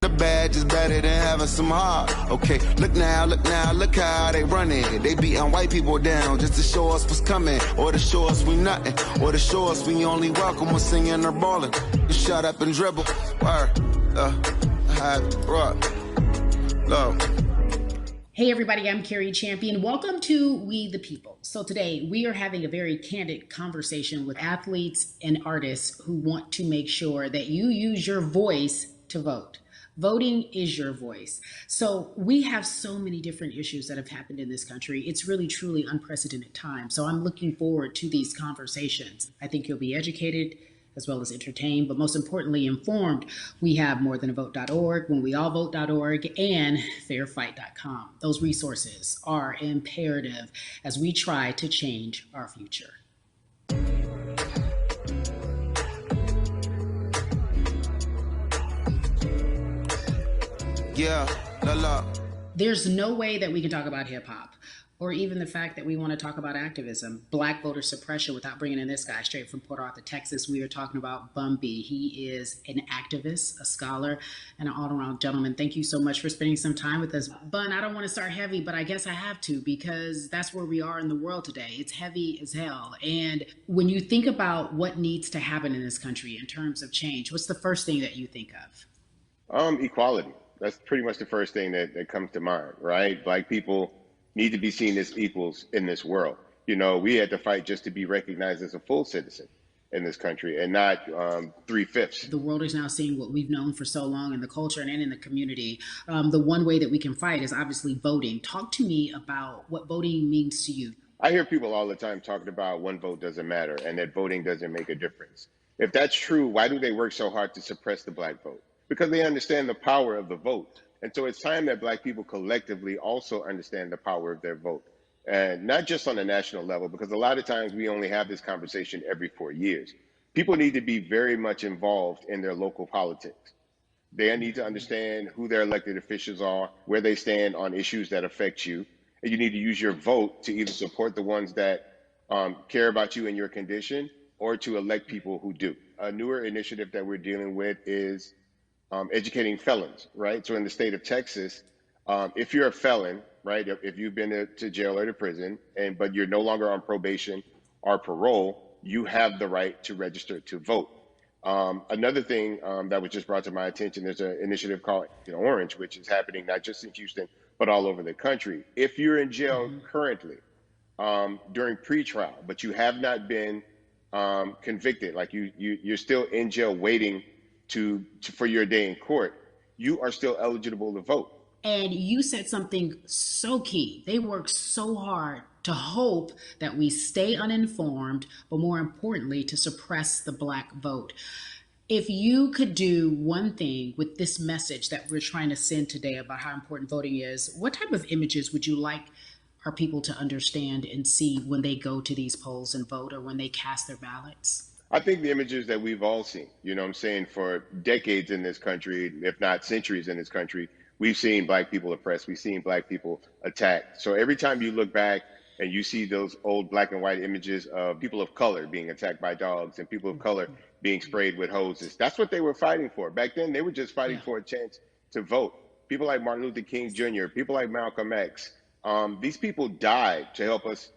The badge is better than having some heart. Okay, look now, look how they running. They beating white people down just to show us what's coming, or to show us we nothing, or to show us we only welcome when singing or balling. Just shut up and dribble. Word, look. Hey everybody, I'm Carrie Champion. Welcome to We the People. So today we are having a very candid conversation with athletes and artists who want to make sure that you use your voice to vote. Voting is your voice. So we have so many different issues that have happened in this country. It's really, truly unprecedented time. So I'm looking forward to these conversations. I think you'll be educated as well as entertained, but most importantly, informed. We have morethanavote.org, whenweallvote.org, and fairfight.com. Those resources are imperative as we try to change our future. Yeah, la. There's no way that we can talk about hip hop or even the fact that we want to talk about activism, Black voter suppression, without bringing in this guy straight from Port Arthur, Texas. We are talking about Bun B. He is an activist, a scholar, and an all-around gentleman. Thank you so much for spending some time with us. Bun, I don't want to start heavy, but I guess I have to because that's where we are in the world today. It's heavy as hell. And when you think about what needs to happen in this country in terms of change, what's the first thing that you think of? Equality. That's pretty much the first thing that comes to mind, right? Black people need to be seen as equals in this world. You know, we had to fight just to be recognized as a full citizen in this country and not 3/5. The world is now seeing what we've known for so long in the culture and in the community. The one way that we can fight is obviously voting. Talk to me about what voting means to you. I hear people all the time talking about one vote doesn't matter and that voting doesn't make a difference. If that's true, why do they work so hard to suppress the Black vote? Because they understand the power of the vote. And so it's time that Black people collectively also understand the power of their vote. And not just on a national level, because a lot of times we only have this conversation every 4 years. People need to be very much involved in their local politics. They need to understand who their elected officials are, where they stand on issues that affect you. And you need to use your vote to either support the ones that care about you and your condition, or to elect people who do. A newer initiative that we're dealing with is educating felons, right? So in the state of Texas, if you're a felon, right, if you've been to jail or to prison, but you're no longer on probation or parole, you have the right to register to vote. Another thing that was just brought to my attention, there's an initiative called Orange, which is happening not just in Houston, but all over the country. If you're in jail currently during pretrial, but you have not been convicted, like you're still in jail waiting for your day in court, you are still eligible to vote. And you said something so key. They work so hard to hope that we stay uninformed, but more importantly, to suppress the Black vote. If you could do one thing with this message that we're trying to send today about how important voting is, what type of images would you like our people to understand and see when they go to these polls and vote, or when they cast their ballots? I think the images that we've all seen, you know what I'm saying, for decades in this country, if not centuries in this country, we've seen Black people oppressed, we've seen Black people attacked. So every time you look back and you see those old black and white images of people of color being attacked by dogs and people of color being sprayed with hoses, that's what they were fighting for. Back then, they were just fighting for a chance to vote. People like Martin Luther King Jr., people like Malcolm X, these people died to help us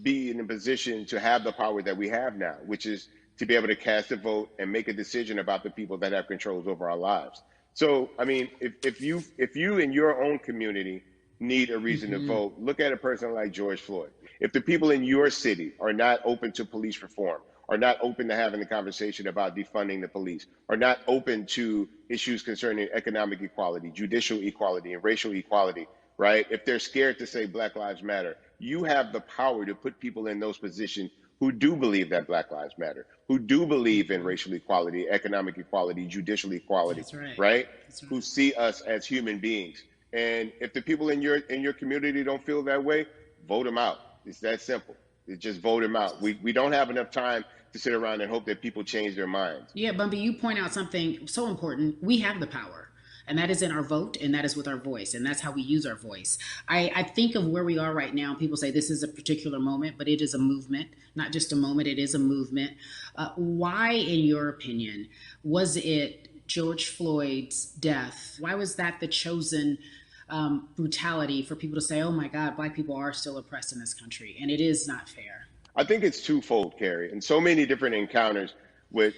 be in a position to have the power that we have now, which is to be able to cast a vote and make a decision about the people that have controls over our lives. So, I mean, if you in your own community need a reason to vote, look at a person like George Floyd. If the people in your city are not open to police reform, are not open to having a conversation about defunding the police, are not open to issues concerning economic equality, judicial equality, and racial equality, right? If they're scared to say Black Lives Matter, you have the power to put people in those positions who do believe that Black Lives Matter, who do believe in racial equality, economic equality, judicial equality, That's right. right? That's right. Who see us as human beings. And if the people in your community don't feel that way, vote them out. It's that simple. It's just vote them out. We don't have enough time to sit around and hope that people change their minds. Yeah, Bumpy, you point out something so important. We have the power. And that is in our vote, and that is with our voice, and that's how we use our voice. I think of where we are right now. People say this is a particular moment, but it is a movement, not just a moment, it is a movement. Why, in your opinion, was it George Floyd's death, why was that the chosen brutality for people to say, oh my God, Black people are still oppressed in this country, and it is not fair? I think it's twofold, Carrie. In so many different encounters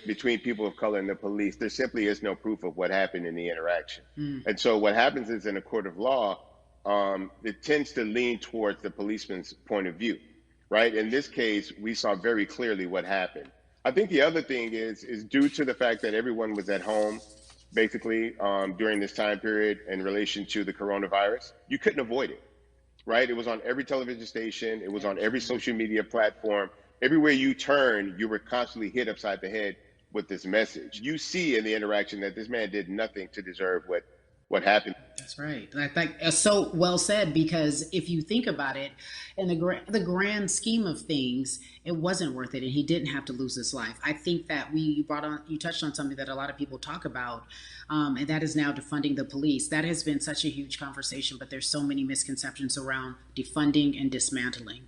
between people of color and the police, there simply is no proof of what happened in the interaction. And so what happens is in a court of law, it tends to lean towards the policeman's point of view, right? In this case, we saw very clearly what happened. I think the other thing is due to the fact that everyone was at home, basically, during this time period in relation to the coronavirus, you couldn't avoid it, right? It was on every television station. It was on every social media platform. Everywhere you turn, you were constantly hit upside the head with this message. You see in the interaction that this man did nothing to deserve what happened. That's right. I think so well said, because if you think about it, in the grand scheme of things, it wasn't worth it, and he didn't have to lose his life. I think that you touched on something that a lot of people talk about, and that is now defunding the police. That has been such a huge conversation, but there's so many misconceptions around defunding and dismantling.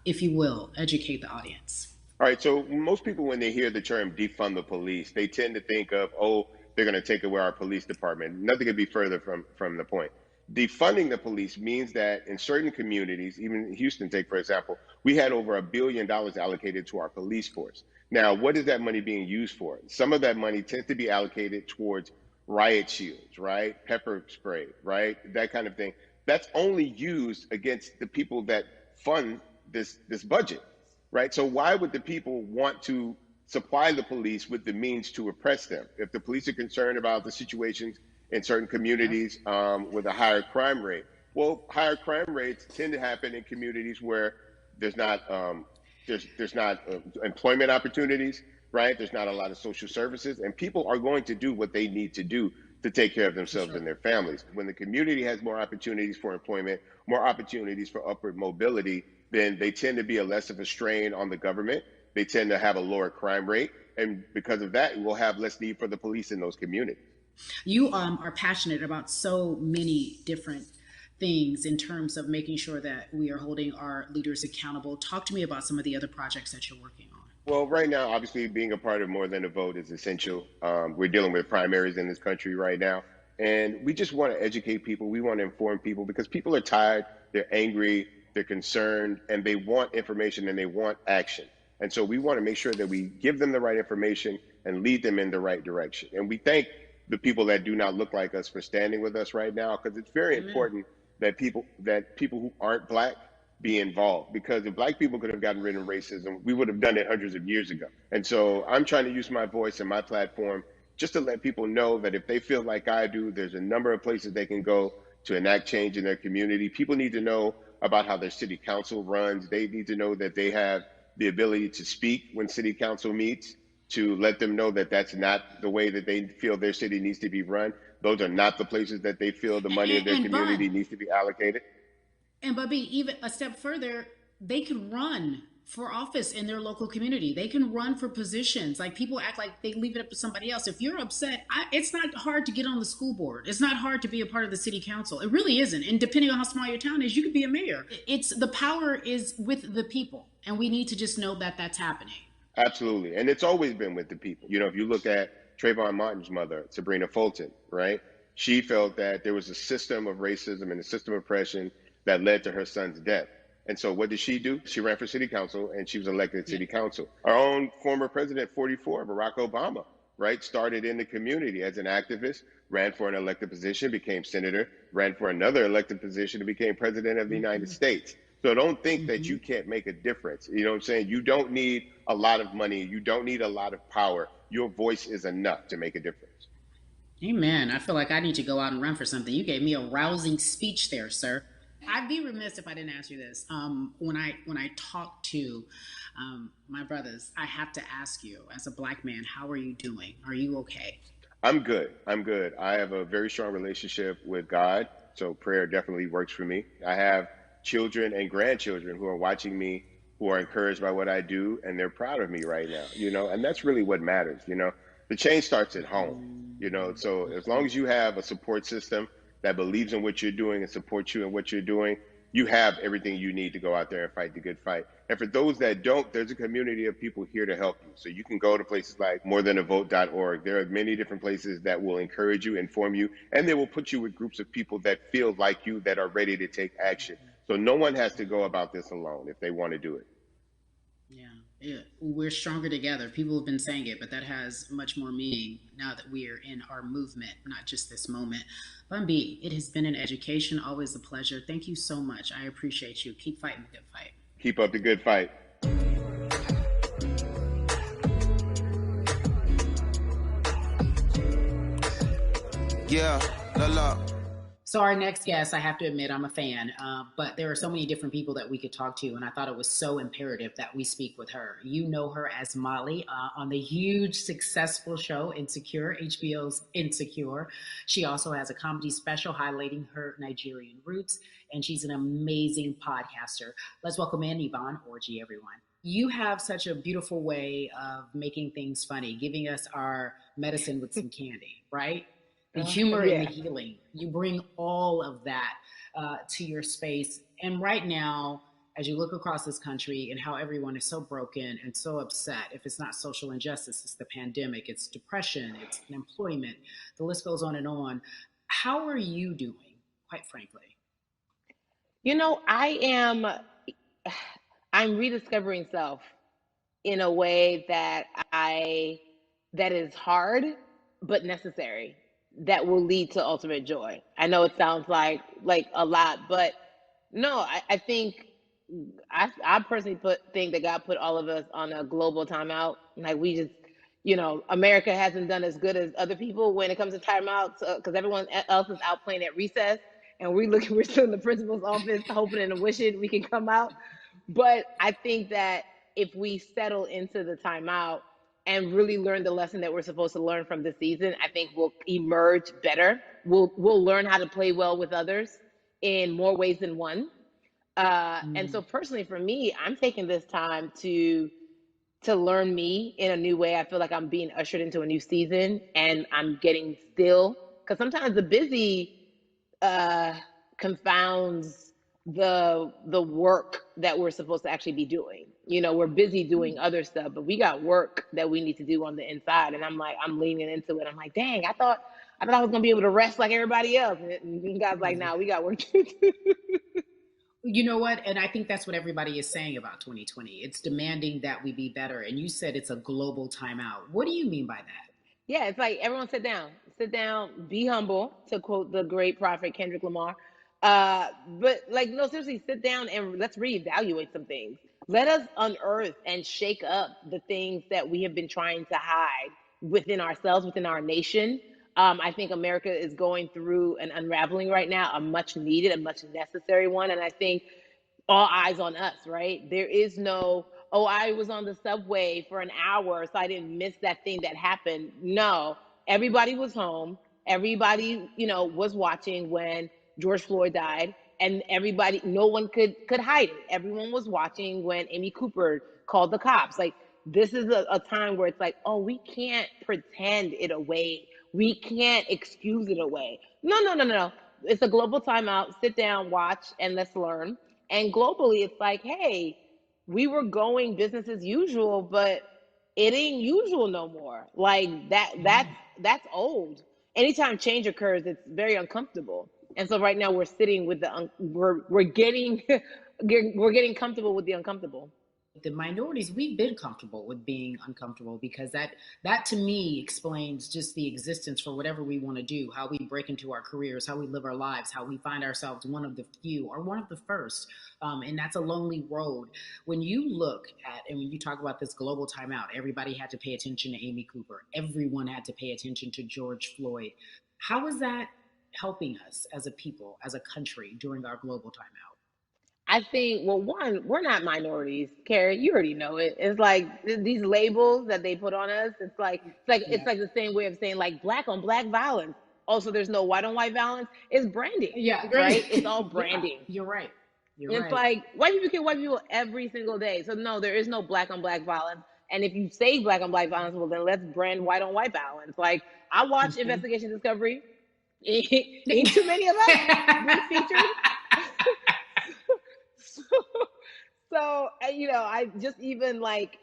If you will, educate the audience. All right. So most people, when they hear the term defund the police, they tend to think of, oh, they're going to take away our police department. Nothing could be further from the point. Defunding the police means that in certain communities, even Houston, take for example, we had over $1 billion allocated to our police force. Now, what is that money being used for? Some of that money tends to be allocated towards riot shields, right? Pepper spray, right? That kind of thing. That's only used against the people that fund this budget, right? So why would the people want to supply the police with the means to oppress them? If the police are concerned about the situations in certain communities with a higher crime rate, well, higher crime rates tend to happen in communities where there's not employment opportunities, right? There's not a lot of social services, and people are going to do what they need to do to take care of themselves and their families. When the community has more opportunities for employment, more opportunities for upward mobility, then they tend to be less of a strain on the government. They tend to have a lower crime rate. And because of that, we'll have less need for the police in those communities. You are passionate about so many different things in terms of making sure that we are holding our leaders accountable. Talk to me about some of the other projects that you're working on. Well, right now, obviously, being a part of More Than a Vote is essential. We're dealing with primaries in this country right now. And we just want to educate people. We want to inform people because people are tired, they're angry, they're concerned, and they want information and they want action. And so we want to make sure that we give them the right information and lead them in the right direction. And we thank the people that do not look like us for standing with us right now, because it's very important that people who aren't Black be involved, because if Black people could have gotten rid of racism, we would have done it hundreds of years ago. And so I'm trying to use my voice and my platform just to let people know that if they feel like I do, there's a number of places they can go to enact change in their community. People need to know about how their city council runs. They need to know that they have the ability to speak when city council meets, to let them know that that's not the way that they feel their city needs to be run. Those are not the places that they feel the money of their community needs to be allocated. And Bubby, even a step further, they can run for office in their local community. They can run for positions. Like, people act like they leave it up to somebody else. If you're upset, it's not hard to get on the school board. It's not hard to be a part of the city council. It really isn't. And depending on how small your town is, you could be a mayor. The power is with the people. And we need to just know that that's happening. Absolutely. And it's always been with the people. You know, if you look at Trayvon Martin's mother, Sabrina Fulton, right? She felt that there was a system of racism and a system of oppression that led to her son's death. And so what did she do? She ran for city council and she was elected to city council. Our own former president, 44, Barack Obama, right, started in the community as an activist, ran for an elected position, became senator, ran for another elected position and became president of the United States. So don't think that you can't make a difference. You know what I'm saying? You don't need a lot of money. You don't need a lot of power. Your voice is enough to make a difference. Amen. I feel like I need to go out and run for something. You gave me a rousing speech there, sir. I'd be remiss if I didn't ask you this. When I talk to my brothers, I have to ask you, as a Black man, how are you doing? Are you okay? I'm good. I have a very strong relationship with God, so prayer definitely works for me. I have children and grandchildren who are watching me, who are encouraged by what I do, and they're proud of me right now, you know, and that's really what matters, you know. The change starts at home, you know, so as long as you have a support system that believes in what you're doing and supports you in what you're doing, you have everything you need to go out there and fight the good fight. And for those that don't, there's a community of people here to help you. So you can go to places like morethanavote.org. There are many different places that will encourage you, inform you, and they will put you with groups of people that feel like you, that are ready to take action. So no one has to go about this alone if they want to do it. Yeah, yeah, we're stronger together. People have been saying it, but that has much more meaning now that we are in our movement, not just this moment. Bumby, it has been an education, always a pleasure. Thank you so much. I appreciate you. Keep fighting the good fight. Keep up the good fight. Yeah, la la. So our next guest, I have to admit, I'm a fan, but there are so many different people that we could talk to, and I thought it was so imperative that we speak with her. You know her as Molly on the huge, successful show Insecure, HBO's Insecure. She also has a comedy special highlighting her Nigerian roots, and she's an amazing podcaster. Let's welcome in Yvonne Orji, everyone. You have such a beautiful way of making things funny, giving us our medicine with some candy, right? The humor and the healing. You bring all of that to your space. And right now, as you look across this country and how everyone is so broken and so upset, if it's not social injustice, it's the pandemic, it's depression, it's unemployment, the list goes on and on. How are you doing, quite frankly? You know, I'm rediscovering self in a way that is hard, but necessary, that will lead to ultimate joy. I know it sounds like a lot, but no, I think I personally think that God put all of us on a global timeout. Like we just, America hasn't done as good as other people when it comes to timeouts because everyone else is out playing at recess, and we're still in the principal's office hoping and wishing we can come out. But I think that if we settle into the timeout and really learn the lesson that we're supposed to learn from this season, I think we'll emerge better. We'll learn how to play well with others in more ways than one. And so personally for me, I'm taking this time to learn me in a new way. I feel like I'm being ushered into a new season, and I'm getting still, because sometimes the busy confounds the work that we're supposed to actually be doing. We're busy doing other stuff, but we got work that we need to do on the inside. And I'm leaning into it. I'm like, dang, I thought I was gonna be able to rest like everybody else. And God's like, nah, we got work to do. You know what? And I think that's what everybody is saying about 2020. It's demanding that we be better. And you said it's a global timeout. What do you mean by that? Yeah, it's like everyone sit down, be humble, to quote the great prophet Kendrick Lamar. But no, seriously, sit down and let's reevaluate some things. Let us unearth and shake up the things that we have been trying to hide within ourselves, within our nation. I think America is going through an unraveling right now, a much needed, a much necessary one. And I think all eyes on us, right? There is no, oh, I was on the subway for an hour, so I didn't miss that thing that happened. No, everybody was home. Everybody, was watching when George Floyd died, and everybody, no one could hide it. Everyone was watching when Amy Cooper called the cops. Like, this is a time where it's like, oh, we can't pretend it away. We can't excuse it away. No. It's a global timeout. Sit down, watch, and let's learn. And globally, it's like, hey, we were going business as usual, but it ain't usual no more. Like that's old. Anytime change occurs, it's very uncomfortable. And so right now we're sitting with we're getting we're getting comfortable with the uncomfortable. The minorities, we've been comfortable with being uncomfortable, because that to me explains just the existence for whatever we want to do, how we break into our careers, how we live our lives, how we find ourselves one of the few or one of the first. And that's a lonely road. When you look at, and when you talk about this global timeout, everybody had to pay attention to Amy Cooper. Everyone had to pay attention to George Floyd. How is that helping us as a people, as a country, during our global timeout? I think, well, one, we're not minorities, Carrie. You already know it. It's like these labels that they put on us. It's like the same way of saying like black on black violence. Also, there's no white on white violence. It's branding. Yeah, right. It's all branding. Yeah, you're right. It's like white people kill white people every single day. So no, there is no black on black violence. And if you say black on black violence, well, then let's brand white on white violence. Like, I watch Investigation Discovery. Ain't too many of us being featured. So, I just even like,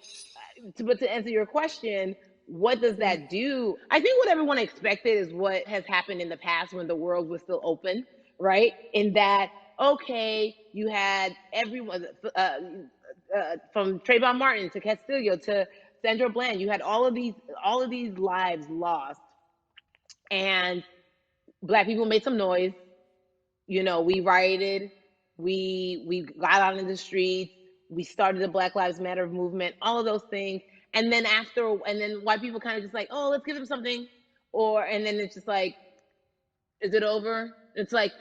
but to answer your question, what does that do? I think what everyone expected is what has happened in the past when the world was still open, right? In that, okay, you had everyone from Trayvon Martin to Castillo to Sandra Bland. You had all of these lives lost, and Black people made some noise. We rioted, we got out in the streets, we started the Black Lives Matter movement, all of those things. And then white people kind of just like, oh, let's give them something. And then it's just like, is it over? It's like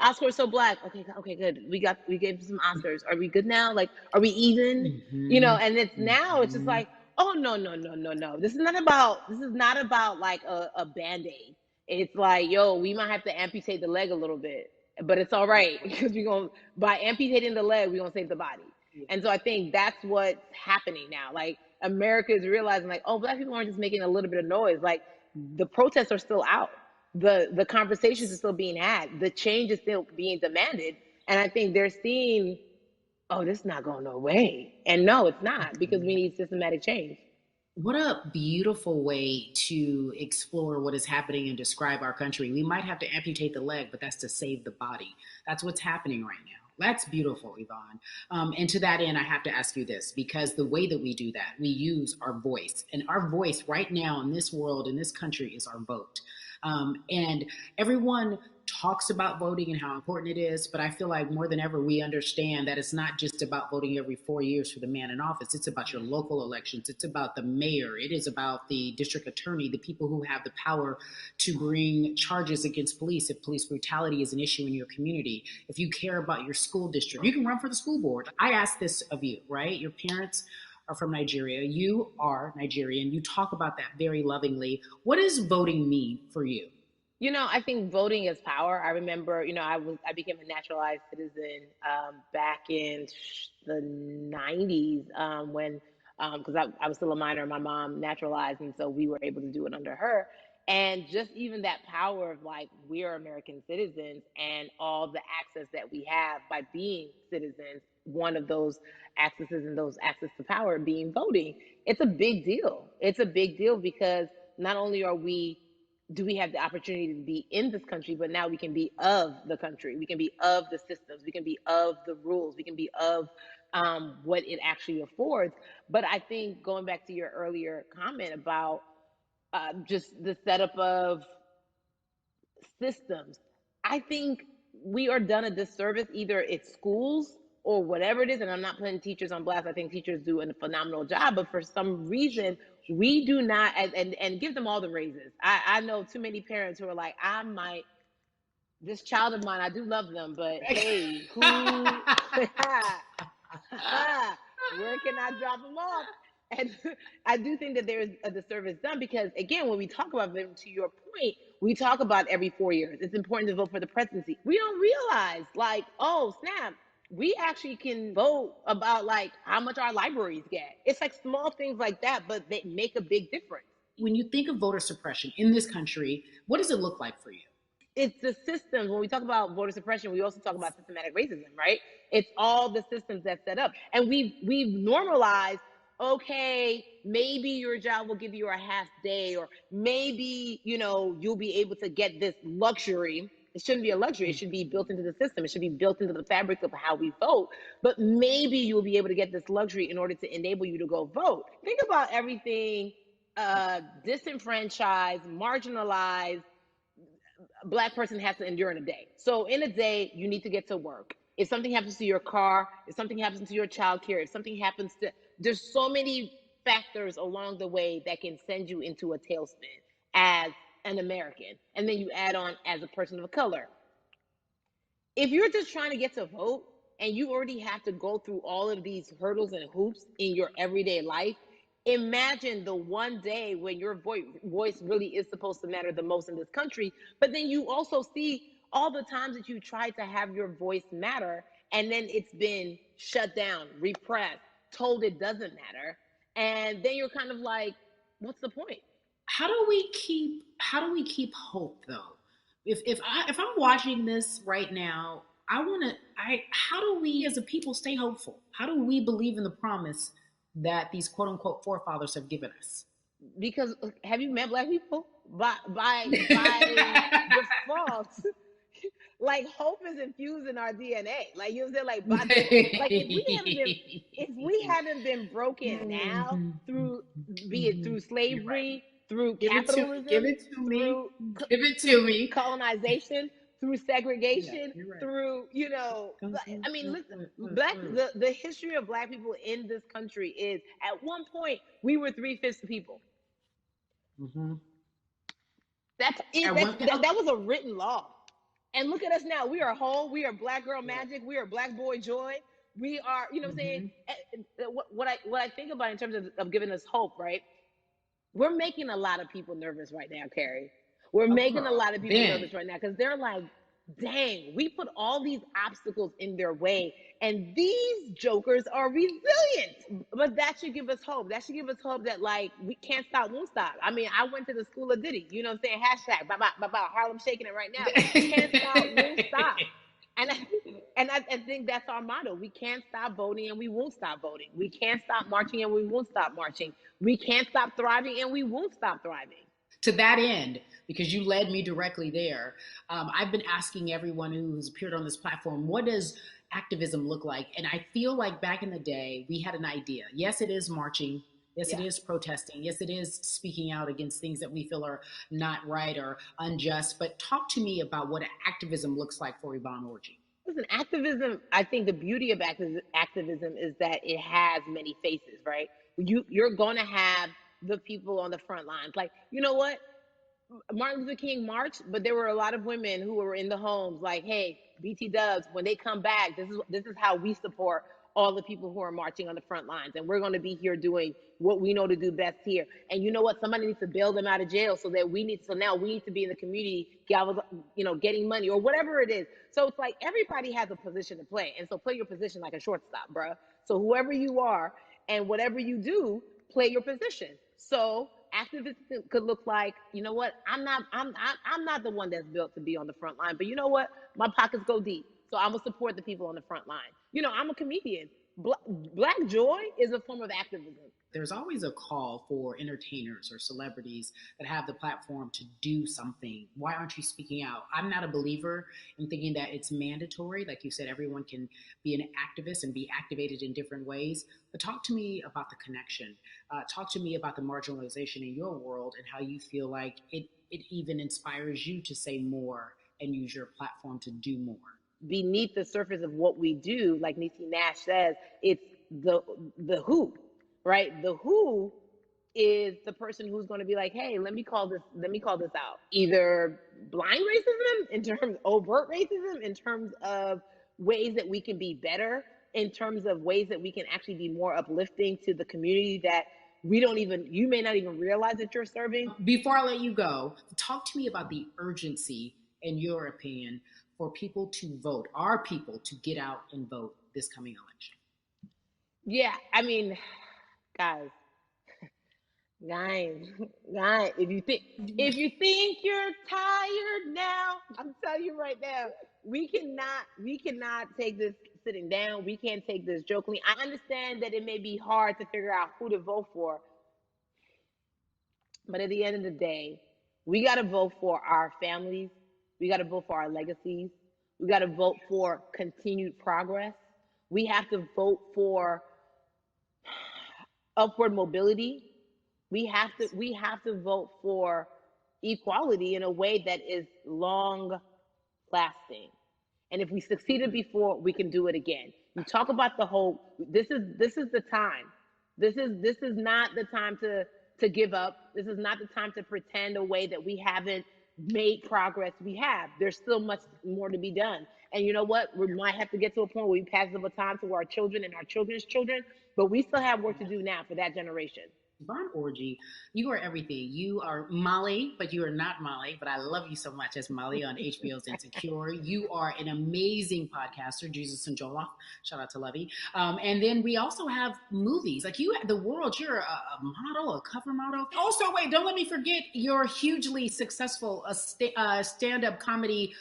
Oscars so black. Okay, okay, good. We gave some Oscars. Are we good now? Like, are we even? Mm-hmm. And it's just Mm-hmm. like, oh, no, no, no, no, no. This is not about like a band-aid. It's like, yo, we might have to amputate the leg a little bit, but it's all right because we're gonna by amputating the leg, we're gonna save the body. Yeah. And so I think that's what's happening now. Like, America is realizing, like, oh, Black people aren't just making a little bit of noise. Like, the protests are still out. The conversations are still being had. The change is still being demanded. And I think they're seeing, oh, this is not going no way. And no, it's not, because we need systematic change. What a beautiful way to explore what is happening and describe our country. We might have to amputate the leg, but that's to save the body. That's what's happening right now. That's beautiful, Yvonne. And to that end, I have to ask you this, because the way that we do that, we use our voice. And our voice right now in this world, in this country, is our vote. And everyone talks about voting and how important it is, but I feel like more than ever we understand that it's not just about voting every 4 years for the man in office. It's about your local elections. It's about the mayor. It is about the district attorney, the people who have the power to bring charges against police if police brutality is an issue in your community. If you care about your school district, you can run for the school board. I ask this of you, right? Your parents are from Nigeria. You are Nigerian. You talk about that very lovingly. What does voting mean for you? I think voting is power. I remember, I became a naturalized citizen back in the '90s when because I was still a minor. My mom naturalized, and so we were able to do it under her. And just even that power of like, we are American citizens, and all the access that we have by being citizens. One of those accesses and those access to power being voting. It's a big deal. It's a big deal because not only are we do we have the opportunity to be in this country, but now we can be of the country. We can be of the systems. We can be of the rules. We can be of what it actually affords. But I think going back to your earlier comment about just the setup of systems, I think we are done a disservice, either it's schools or whatever it is. And I'm not putting teachers on blast. I think teachers do a phenomenal job, but for some reason, we do not, and give them all the raises. I know too many parents who are like, this child of mine, I do love them, but hey, who, where can I drop them off? And I do think that there is a disservice done because, again, when we talk about them, to your point, we talk about every 4 years. It's important to vote for the presidency. We don't realize, like, oh, snap, we actually can vote about, like, how much our libraries get. It's like small things like that, but they make a big difference. When you think of voter suppression in this country, what does it look like for you? It's the systems. When we talk about voter suppression, we also talk about systematic racism, right? It's all the systems that set up. And we've normalized, okay, maybe your job will give you a half day, or maybe, you'll be able to get this luxury. It shouldn't be a luxury. It should be built into the system. It should be built into the fabric of how we vote. But maybe you'll be able to get this luxury in order to enable you to go vote. Think about everything disenfranchised, marginalized Black person has to endure in a day. So in a day, you need to get to work. If something happens to your car, if something happens to your child care, if something happens to, there's so many factors along the way that can send you into a tailspin as an American. And then you add on as a person of color. If you're just trying to get to vote and you already have to go through all of these hurdles and hoops in your everyday life, imagine the one day when your voice really is supposed to matter the most in this country. But then you also see all the times that you tried to have your voice matter, and then it's been shut down, repressed, told it doesn't matter. And then you're kind of like, what's the point? How do we keep hope though? If I'm watching this right now, how do we as a people stay hopeful? How do we believe in the promise that these quote unquote forefathers have given us? Because have you met black people? By default, like hope is infused in our DNA. Like you know what I'm saying? Like by like if we haven't been broken now through, be it through slavery, through Give it to give capitalism, it to me. through Give it to me. colonization, through Yeah, segregation, you're right. through Come, I mean, listen, come, come. the history of black people in this country is at one point we were 3/5 the people. Mm-hmm. That's it. At one, That was a written law. And look at us now. We are whole. We are black girl magic. We are black boy joy. We are, you know what I'm saying? What I think about in terms of giving us hope, right? We're making a lot of people nervous right now, Carrie. We're making a lot of people nervous right now because they're like, dang, we put all these obstacles in their way, and these jokers are resilient. But that should give us hope. That should give us hope that like we can't stop, won't stop. I mean, I went to the school of Diddy. You know what I'm saying? Hashtag, Harlem shaking it right now. Can't stop, won't stop. And I think that's our motto. We can't stop voting and we won't stop voting. We can't stop marching and we won't stop marching. We can't stop thriving and we won't stop thriving. To that end, because you led me directly there, I've been asking everyone who's appeared on this platform, what does activism look like? And I feel like back in the day, we had an idea. Yes, it is marching. Yes, it is protesting. Yes, it is speaking out against things that we feel are not right or unjust. But talk to me about what activism looks like for Yvonne Orji. Listen, activism, I think the beauty of activism is that it has many faces, right? You're going to have the people on the front lines. Like, you know what? Martin Luther King marched, but there were a lot of women who were in the homes like, hey, BT Dubs, when they come back, this is how we support all the people who are marching on the front lines. And we're going to be here doing what we know to do best here. And you know what? Somebody needs to bail them out of jail so now we need to be in the community, getting money or whatever it is. So it's like everybody has a position to play. And so play your position like a shortstop, bruh. So whoever you are and whatever you do, play your position. So activism could look like, you know what? I'm not the one that's built to be on the front line, but you know what? My pockets go deep. So I'm gonna support the people on the front line. I'm a comedian. Black joy is a form of activism. There's always a call for entertainers or celebrities that have the platform to do something. Why aren't you speaking out? I'm not a believer in thinking that it's mandatory. Like you said, everyone can be an activist and be activated in different ways. But talk to me about the connection. Talk to me about the marginalization in your world and how you feel like it even inspires you to say more and use your platform to do more. Beneath the surface of what we do, like Niecy Nash says, it's the who, right? The who is the person who's going to be like, hey, let me call this out. Either blind racism in terms of overt racism, in terms of ways that we can be better, in terms of ways that we can actually be more uplifting to the community that you may not even realize that you're serving. Before I let you go, talk to me about the urgency, in your opinion, for people to vote, our people to get out and vote this coming election. Yeah, I mean, guys, if you think you're tired now, I'm telling you right now, we cannot take this sitting down. We can't take this jokingly. I understand that it may be hard to figure out who to vote for, but at the end of the day, we got to vote for our families. We got to vote for our legacies. We got to vote for continued progress. We have to vote for upward mobility. We have to vote for equality in a way that is long lasting. And if we succeeded before, we can do it again. You talk about the hope. This is the time. This is not the time to give up. This is not the time to pretend a way that we haven't made progress. We have. There's still much more to be done. And you know what? We might have to get to a point where we pass the baton to our children and our children's children, but we still have work to do now for that generation. Von Orgy, you are everything. You are Molly, but you are not Molly. But I love you so much as Molly on HBO's Insecure. You are an amazing podcaster, Jesus and Joloff. Shout out to Lovey. And then we also have movies. Like you, the world. You're a model, a cover model. Also, wait, don't let me forget your hugely successful stand-up comedy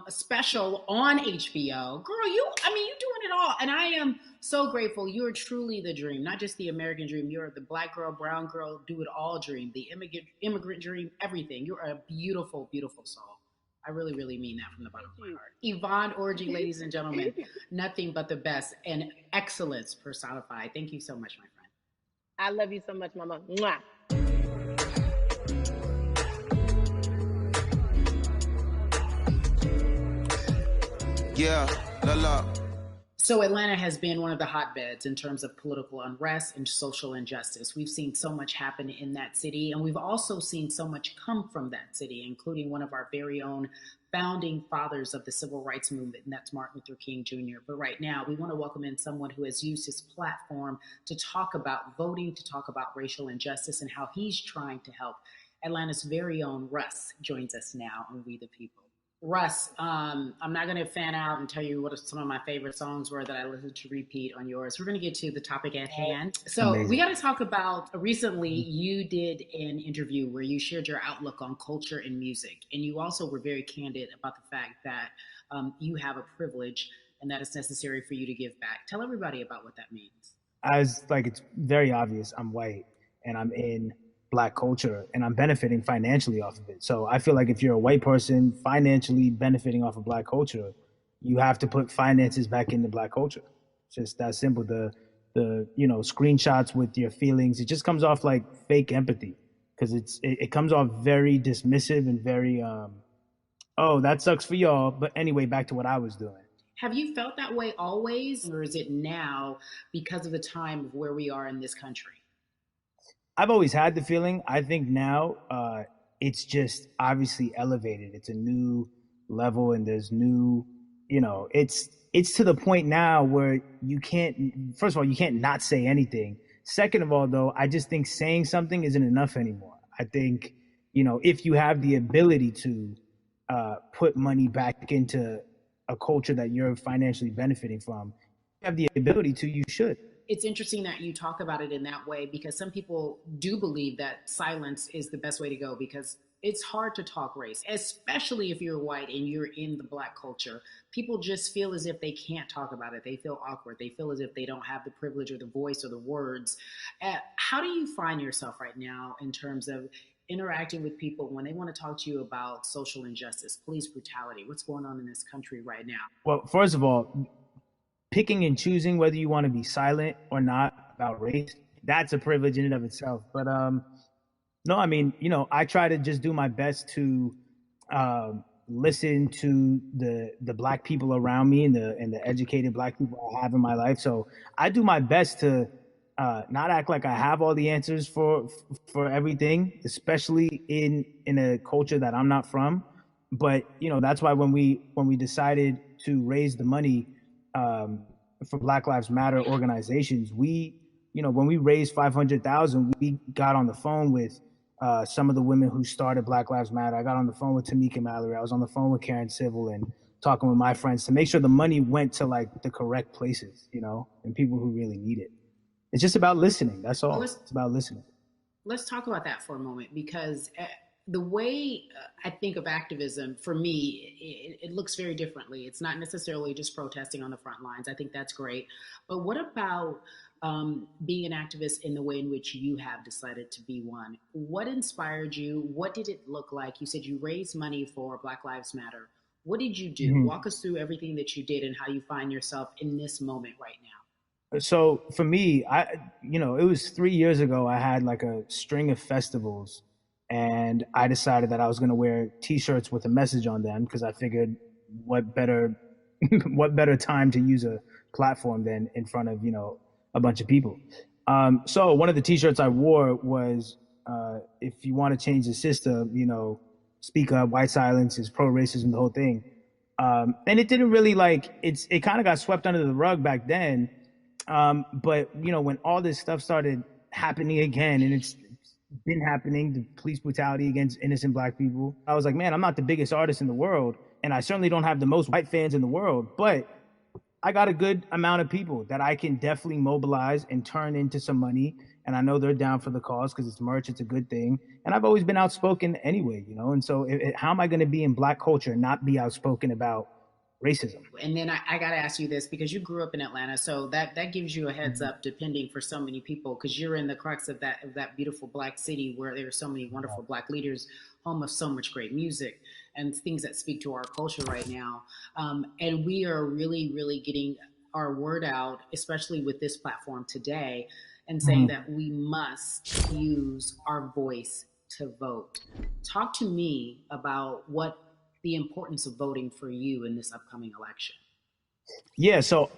special on HBO. Girl, I mean, you doing it all, and I am so grateful. You are truly the dream, not just the American dream. You're the black girl, brown girl, do it all dream, the immigrant dream, everything. You're a beautiful, beautiful soul. I really, really mean that from the bottom of my heart. Yvonne Orji, ladies and gentlemen, nothing but the best and excellence personified. Thank you so much, my friend. I love you so much, Mama. Mwah. Yeah, la la. So Atlanta has been one of the hotbeds in terms of political unrest and social injustice. We've seen so much happen in that city, and we've also seen so much come from that city, including one of our very own founding fathers of the civil rights movement, and that's Martin Luther King Jr. But right now, we want to welcome in someone who has used his platform to talk about voting, to talk about racial injustice, and how he's trying to help. Atlanta's very own Russ joins us now on We the People. Russ, I'm not going to fan out and tell you what some of my favorite songs were that I listened to repeat on yours. We're going to get to the topic at hand. So Amazing. We got to talk about, recently you did an interview where you shared your outlook on culture and music. And you also were very candid about the fact that you have a privilege and that it's necessary for you to give back. Tell everybody about what that means. It's very obvious, I'm white and I'm in Black culture and I'm benefiting financially off of it. So I feel like if you're a white person financially benefiting off of Black culture, you have to put finances back into Black culture. It's just that simple. The screenshots with your feelings, it just comes off like fake empathy because it comes off very dismissive and very oh, that sucks for y'all, but anyway, back to what I was doing. Have you felt that way always, or is it now because of the time of where we are in this country? I've always had the feeling. I think now it's just obviously elevated. It's a new level and there's new, it's to the point now where you can't, first of all, you can't not say anything. Second of all, though, I just think saying something isn't enough anymore. I think, if you have the ability to put money back into a culture that you're financially benefiting from, you have the ability to, you should. It's interesting that you talk about it in that way because some people do believe that silence is the best way to go because it's hard to talk race, especially if you're white and you're in the Black culture. People just feel as if they can't talk about it. They feel awkward. They feel as if they don't have the privilege or the voice or the words. How do you find yourself right now in terms of interacting with people when they want to talk to you about social injustice, police brutality? What's going on in this country right now? Well, first of all, picking and choosing whether you want to be silent or not about race, that's a privilege in and of itself. But no, I mean, I try to just do my best to listen to the Black people around me and the educated Black people I have in my life. So I do my best to not act like I have all the answers for everything, especially in a culture that I'm not from. But that's why when we decided to raise the money for Black Lives Matter organizations, when we raised $500,000, we got on the phone with some of the women who started Black Lives Matter. I got on the phone with Tamika Mallory. I was on the phone with Karen Civil and talking with my friends to make sure the money went to the correct places, and people who really need it. It's just about listening. That's all. It's about listening. Let's talk about that for a moment because the way I think of activism, for me, it looks very differently. It's not necessarily just protesting on the front lines. I think that's great. But what about being an activist in the way in which you have decided to be one? What inspired you? What did it look like? You said you raised money for Black Lives Matter. What did you do? Mm-hmm. Walk us through everything that you did and how you find yourself in this moment right now. So for me, it was 3 years ago, I had a string of festivals. And I decided that I was going to wear T-shirts with a message on them because I figured what better time to use a platform than in front of, a bunch of people. So one of the T-shirts I wore was, if you want to change the system, speak up, white silence is pro-racism, the whole thing. And it didn't really it kind of got swept under the rug back then. But, when all this stuff started happening again, and it's been happening, the police brutality against innocent black people. I was like, man, I'm not the biggest artist in the world, and I certainly don't have the most white fans in the world, but I got a good amount of people that I can definitely mobilize and turn into some money. And I know they're down for the cause because it's merch, it's a good thing. And I've always been outspoken anyway, you know? And so how am I going to be in black culture and not be outspoken about racism? And then I got to ask you this, because you grew up in Atlanta, so that gives you a heads up, depending for so many people, because you're in the crux of that beautiful black city where there are so many wonderful black leaders, home of so much great music and things that speak to our culture right now. And we are really, really getting our word out, especially with this platform today, and saying that we must use our voice to vote. Talk to me about what the importance of voting for you in this upcoming election. Yeah, so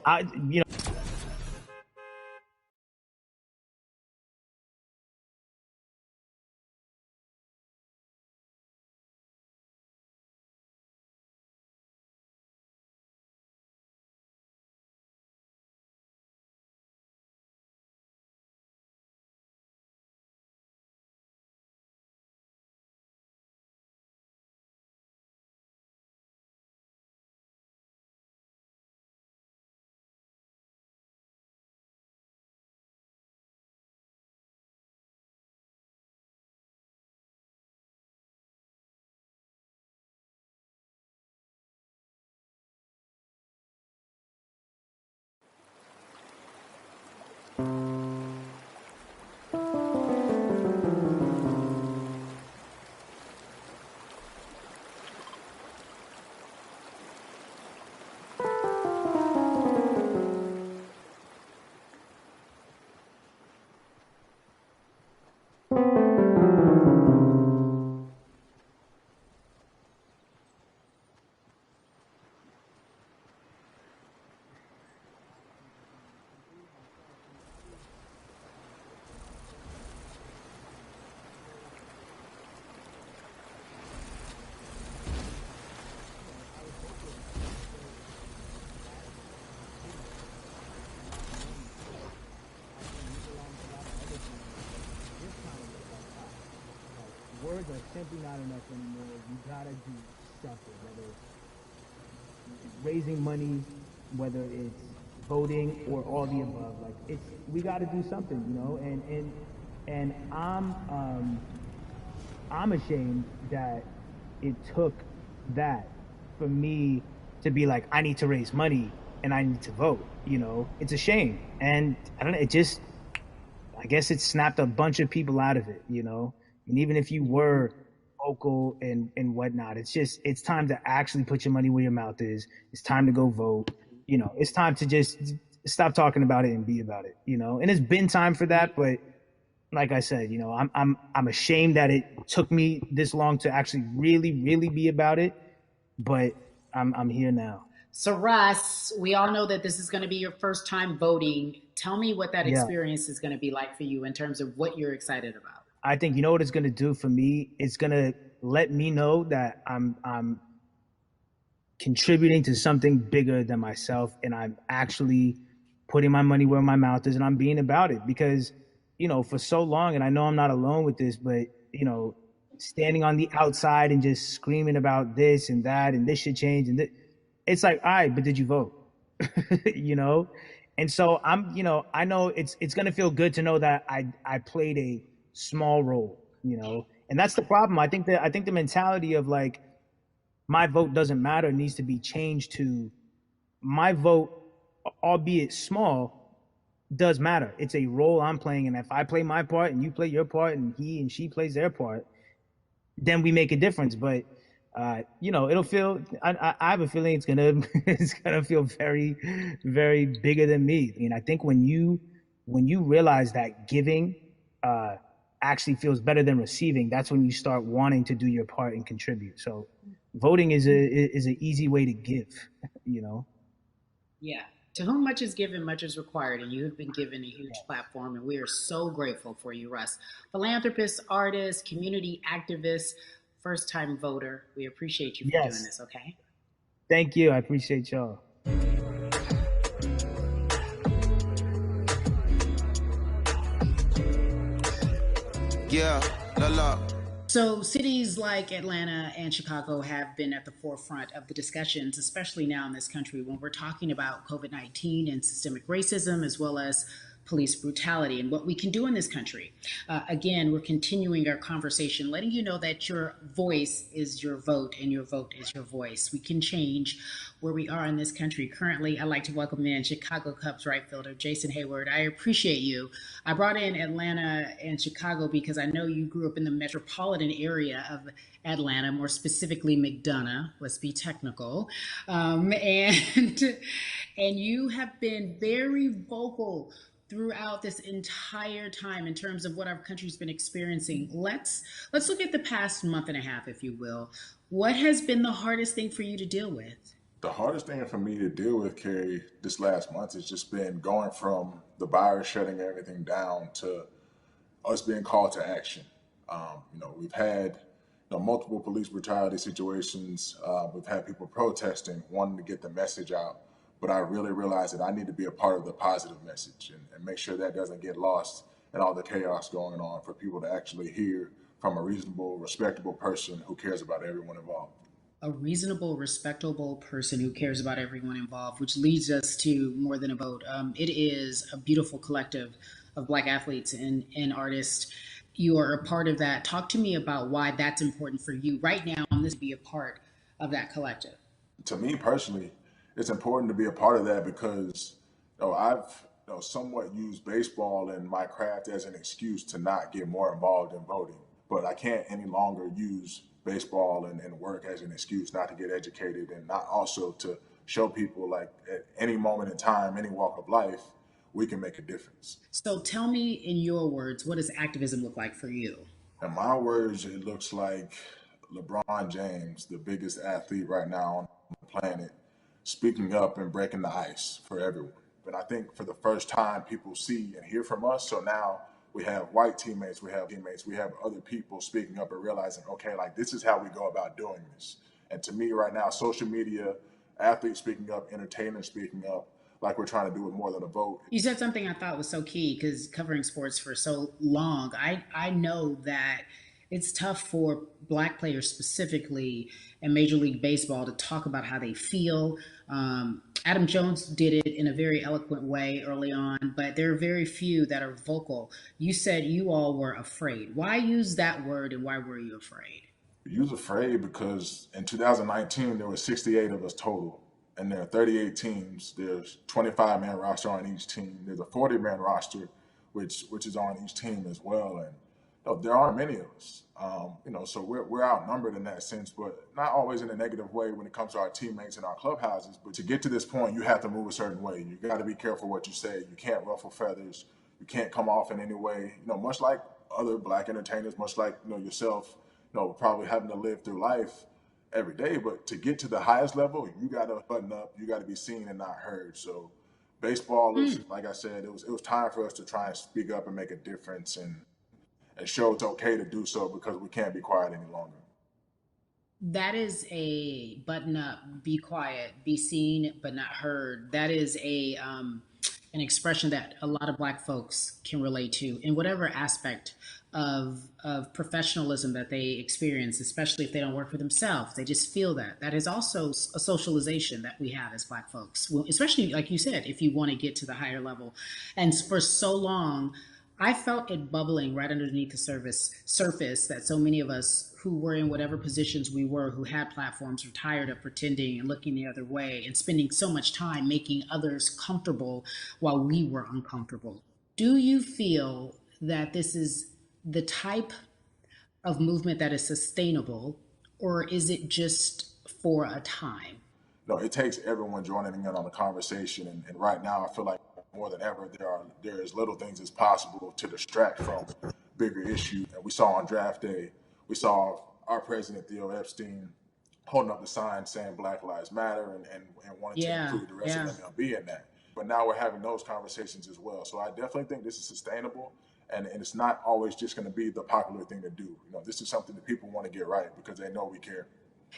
words are simply not enough anymore. You gotta do something, whether it's raising money, whether it's voting, or all the above. Like we gotta do something, you know. And I'm ashamed that it took that for me to be like, I need to raise money and I need to vote. You know, it's a shame, and I don't know. I guess it snapped a bunch of people out of it, you know. And even if you were vocal and whatnot, it's time to actually put your money where your mouth is. It's time to go vote. You know, it's time to just stop talking about it and be about it, you know. And it's been time for that, but like I said, you know, I'm ashamed that it took me this long to actually really, really be about it, but I'm here now. So Russ, we all know that this is going to be your first time voting. Tell me what that experience is going to be like for you in terms of what you're excited about. I think, you know what it's going to do for me? It's going to let me know that I'm contributing to something bigger than myself, and I'm actually putting my money where my mouth is, and I'm being about it. Because, you know, for so long, and I know I'm not alone with this, but, you know, standing on the outside and just screaming about this and that and this should change, and it's like, all right, but did you vote? You know? And so I'm, you know, I know it's going to feel good to know that I played a small role, you know. And that's the problem. I think the mentality of like, my vote doesn't matter needs to be changed to, my vote, albeit small, does matter. It's a role I'm playing, and if I play my part and you play your part and he and she plays their part, then we make a difference. But you know, it'll feel, I have a feeling it's gonna feel very, very bigger than me. I mean, I think when you realize that giving actually feels better than receiving, that's when you start wanting to do your part and contribute. So voting is an easy way to give, you know? Yeah. To whom much is given, much is required, and you have been given a huge platform, and we are so grateful for you, Russ. Philanthropist, artist, community activist, first-time voter. We appreciate you for doing this, okay? Thank you. I appreciate y'all. Yeah, la la. So, cities like Atlanta and Chicago have been at the forefront of the discussions, especially now in this country when we're talking about COVID-19 and systemic racism, as well as police brutality and what we can do in this country. Again, we're continuing our conversation, letting you know that your voice is your vote and your vote is your voice. We can change where we are in this country. Currently, I'd like to welcome in Chicago Cubs right fielder Jason Hayward. I appreciate you. I brought in Atlanta and Chicago because I know you grew up in the metropolitan area of Atlanta, more specifically McDonough. Let's be technical, and and you have been very vocal throughout this entire time in terms of what our country's been experiencing. Let's look at the past month and a half, if you will. What has been the hardest thing for you to deal with? The hardest thing for me to deal with, Carrie, this last month has just been going from the virus shutting everything down to us being called to action. We've had multiple police brutality situations. We've had people protesting, wanting to get the message out. But I really realized that I need to be a part of the positive message and make sure that doesn't get lost in all the chaos going on, for people to actually hear from a reasonable, respectable person who cares about everyone involved. A reasonable, respectable person who cares about everyone involved, which leads us to More Than a Vote. It is a beautiful collective of Black athletes and artists. You are a part of that. Talk to me about why that's important for you right now, and this be a part of that collective. To me personally, it's important to be a part of that because I've somewhat used baseball and my craft as an excuse to not get more involved in voting. But I can't any longer use baseball and work as an excuse not to get educated, and not also to show people, like, at any moment in time, any walk of life, we can make a difference. So tell me in your words, what does activism look like for you? In my words, it looks like LeBron James, the biggest athlete right now on the planet, speaking up and breaking the ice for everyone. And I think for the first time, people see and hear from us. So now we have white teammates, we have other people speaking up and realizing, okay, like, this is how we go about doing this. And to me right now, social media, athletes speaking up, entertainers speaking up, like we're trying to do with More Than a Vote. You said something I thought was so key, because covering sports for so long, I know that it's tough for Black players specifically in Major League Baseball to talk about how they feel. Adam Jones did it in a very eloquent way early on, but there are very few that are vocal. You said you all were afraid. Why use that word, and why were you afraid? You was afraid because in 2019, there were 68 of us total. And there are 38 teams. There's 25-man roster on each team. There's a 40-man roster, which is on each team as well. And there aren't many of us. So we're outnumbered in that sense, but not always in a negative way when it comes to our teammates and our clubhouses. But to get to this point, you have to move a certain way. You got to be careful what you say. You can't ruffle feathers. You can't come off in any way. Much like other Black entertainers, much like yourself, probably having to live through life every day. But to get to the highest level, you got to button up. You got to be seen and not heard. So baseball is, like I said, it was time for us to try and speak up and make a difference and show it's okay to do so, because we can't be quiet any longer. That is a button up, be quiet, be seen but not heard. That is an expression that a lot of Black folks can relate to in whatever aspect of professionalism that they experience, especially if they don't work for themselves. They just feel that. That is also a socialization that we have as Black folks, well, especially, like you said, if you want to get to the higher level. And for so long, I felt it bubbling right underneath the surface that so many of us who were in whatever positions we were, who had platforms, were tired of pretending and looking the other way and spending so much time making others comfortable while we were uncomfortable. Do you feel that this is the type of movement that is sustainable, or is it just for a time? No, it takes everyone joining in on the conversation. And right now, I feel like more than ever, there is little things as possible to distract from bigger issues. And we saw on draft day, we saw our president, Theo Epstein, holding up the sign saying Black Lives Matter and wanting to include the rest of MLB in that. But now we're having those conversations as well. So I definitely think this is sustainable. And it's not always just going to be the popular thing to do. This is something that people want to get right because they know we care.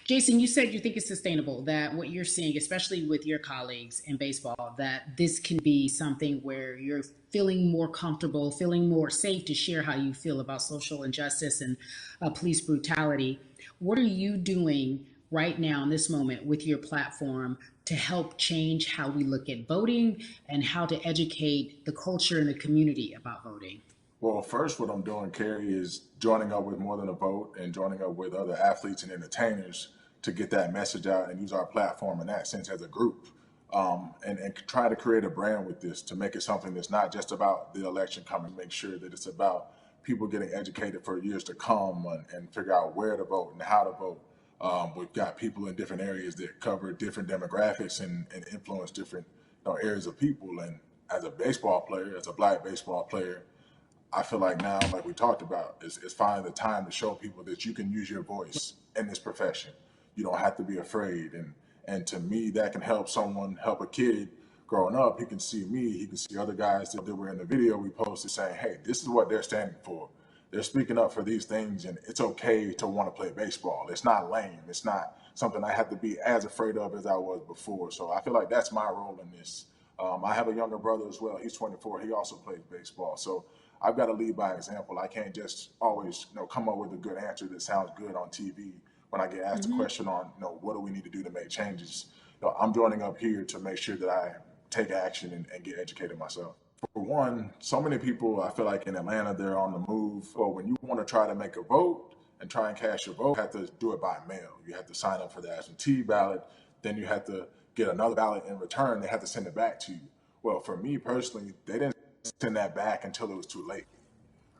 Jason, you said you think it's sustainable, that what you're seeing, especially with your colleagues in baseball, that this can be something where you're feeling more comfortable, feeling more safe to share how you feel about social injustice and police brutality. What are you doing right now in this moment with your platform to help change how we look at voting and how to educate the culture and the community about voting? Well, first, what I'm doing, Carrie, is joining up with More Than a Vote and joining up with other athletes and entertainers to get that message out and use our platform in that sense as a group. And try to create a brand with this to make it something that's not just about the election coming, make sure that it's about people getting educated for years to come and figure out where to vote and how to vote. We've got people in different areas that cover different demographics and influence different areas of people. And as a baseball player, as a black baseball player, I feel like now, like we talked about, is finding the time to show people that you can use your voice in this profession. You don't have to be afraid. And to me, that can help someone, help a kid growing up. He can see me, he can see other guys that were in the video we posted saying, hey, this is what they're standing for. They're speaking up for these things, and it's okay to want to play baseball. It's not lame. It's not something I have to be as afraid of as I was before. So I feel like that's my role in this. I have a younger brother as well. He's 24. He also plays baseball. So I've got to lead by example. I can't just always, come up with a good answer that sounds good on TV. When I get asked a question on, what do we need to do to make changes? I'm joining up here to make sure that I take action and get educated myself. For one, so many people, I feel like in Atlanta, they're on the move. Or when you want to try to make a vote and try and cast your vote, you have to do it by mail. You have to sign up for the absentee ballot. Then you have to get another ballot in return. They have to send it back to you. Well, for me personally, they didn't send that back until it was too late,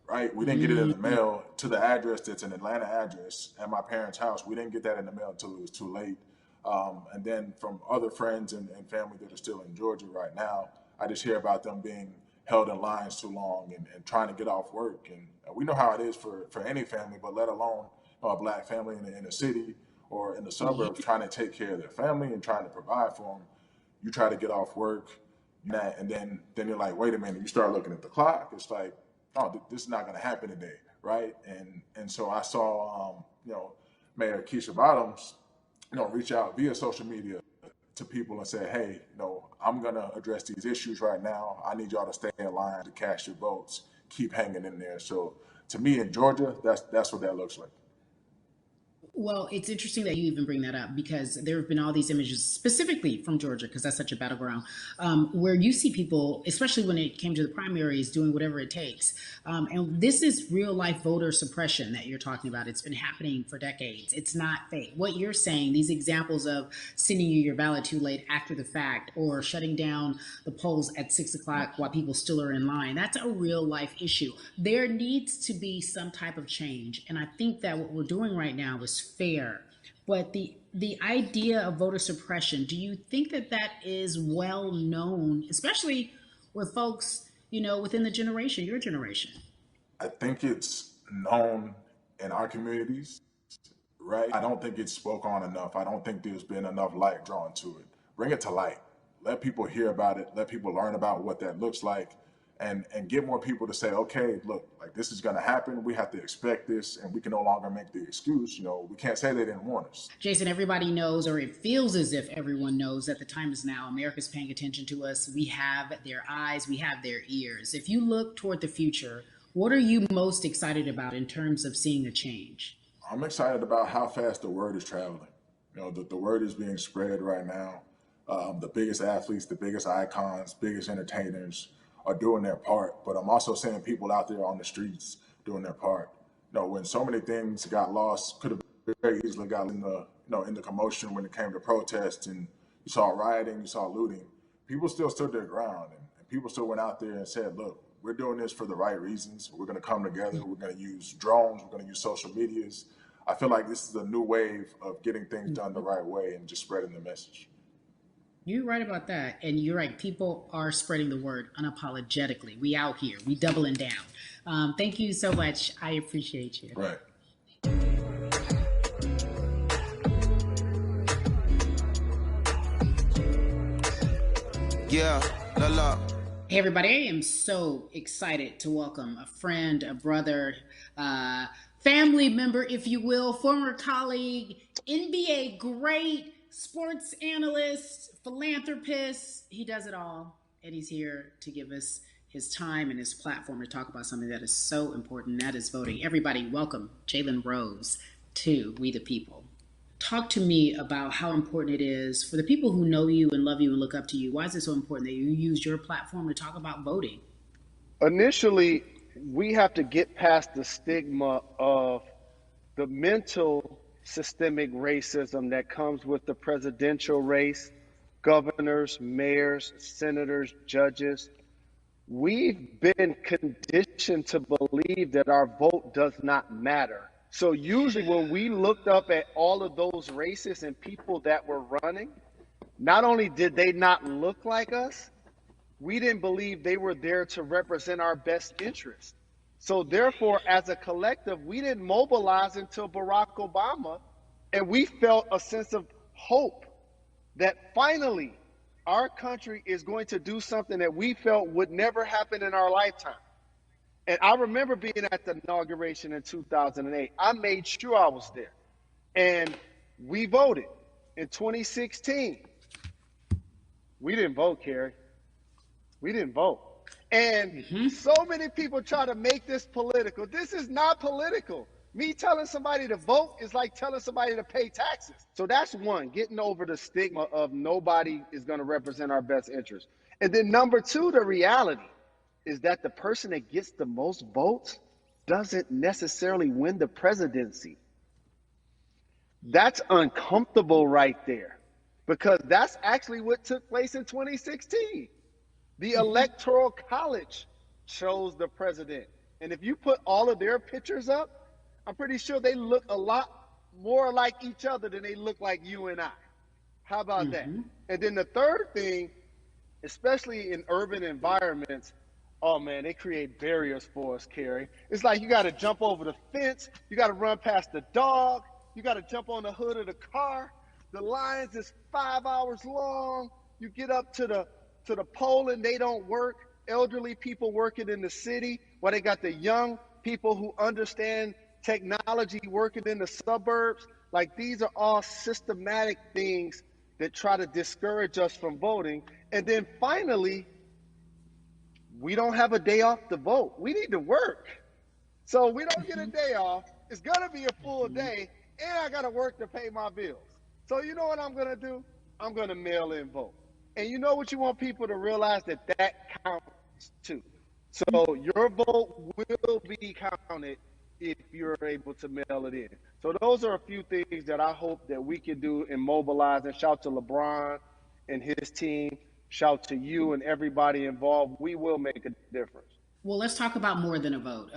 right? We didn't get it in the mail to the address that's an Atlanta address at my parents' house. We didn't get that in the mail until it was too late. And then from other friends and family that are still in Georgia right now, I just hear about them being held in lines too long and trying to get off work. And we know how it is for any family, but let alone a black family in a city or in the suburbs trying to take care of their family and trying to provide for them. You try to get off work, and then you're like, wait a minute. You start looking at the clock. It's like, oh, this is not going to happen today, right? And so I saw, Mayor Keisha Bottoms, reach out via social media to people and say, hey, I'm going to address these issues right now. I need y'all to stay in line to cast your votes. Keep hanging in there. So to me in Georgia, that's what that looks like. Well, it's interesting that you even bring that up because there have been all these images specifically from Georgia, because that's such a battleground, where you see people, especially when it came to the primaries, doing whatever it takes. And this is real life voter suppression that you're talking about. It's been happening for decades. It's not fake. What you're saying, these examples of sending you your ballot too late after the fact or shutting down the polls at 6 o'clock while people still are in line, that's a real life issue. There needs to be some type of change. And I think that what we're doing right now is fair. But the idea of voter suppression, do you think that is well known, especially with folks, within the generation, your generation? I think it's known in our communities, right? I don't think it's spoke on enough. I don't think there's been enough light drawn to it. Bring it to light. Let people hear about it. Let people learn about what that looks like. And get more people to say, okay, look, like this is going to happen. We have to expect this, and we can no longer make the excuse. We can't say they didn't warn us. Jason, everybody knows, or it feels as if everyone knows, that the time is now. America's paying attention to us. We have their eyes. We have their ears. If you look toward the future, what are you most excited about in terms of seeing a change? I'm excited about how fast the word is traveling. The word is being spread right now. The biggest athletes, the biggest icons, biggest entertainers are doing their part, but I'm also seeing people out there on the streets doing their part. When so many things got lost, could have very easily got in the commotion when it came to protests, and you saw rioting, you saw looting. People still stood their ground, and people still went out there and said, look, we're doing this for the right reasons. We're going to come together. We're going to use drones. We're going to use social medias. I feel like this is a new wave of getting things done the right way and just spreading the message. You're right about that. And you're right. People are spreading the word unapologetically. We out here. We doubling down. Thank you so much. I appreciate you. Right. Yeah, la la. Hey, everybody. I am so excited to welcome a friend, a brother, family member, if you will, former colleague, NBA great, sports analyst, philanthropist. He does it all. And he's here to give us his time and his platform to talk about something that is so important, and that is voting. Everybody, welcome Jalen Rose to We the People. Talk to me about how important it is for the people who know you and love you and look up to you. Why is it so important that you use your platform to talk about voting? Initially, we have to get past the stigma of the mental systemic racism that comes with the presidential race, governors, mayors, senators, judges. We've been conditioned to believe that our vote does not matter. So usually when we looked up at all of those races and people that were running, not only did they not look like us, we didn't believe they were there to represent our best interests. So therefore, as a collective, we didn't mobilize until Barack Obama, and we felt a sense of hope that finally our country is going to do something that we felt would never happen in our lifetime. And I remember being at the inauguration in 2008. I made sure I was there. And we voted. In 2016, we didn't vote, Carrie. We didn't vote. And so many people try to make this political. This is not political. Me telling somebody to vote is like telling somebody to pay taxes. So that's one, getting over the stigma of nobody is going to represent our best interest. And then number two, the reality is that the person that gets the most votes doesn't necessarily win the presidency. That's uncomfortable right there, because that's actually what took place in 2016. The Electoral College chose the president. And if you put all of their pictures up, I'm pretty sure they look a lot more like each other than they look like you and I. How about that? And then the third thing, especially in urban environments, oh man, they create barriers for us, Carrie. It's like you got to jump over the fence, you got to run past the dog, you got to jump on the hood of the car. The lines is 5 hours long. You get up to the poll and they don't work. Elderly people working in the city, while they got the young people who understand technology working in the suburbs. Like, these are all systematic things that try to discourage us from voting. And then finally, we don't have a day off to vote. We need to work. So we don't get a day off. It's going to be a full day, and I got to work to pay my bills. So you know what I'm going to do? I'm going to mail in vote. And you know what you want people to realize? That counts too. So your vote will be counted if you're able to mail it in. So those are a few things that I hope that we can do and mobilize. And shout to LeBron and his team. Shout to you and everybody involved. We will make a difference. Well, let's talk about more than a vote.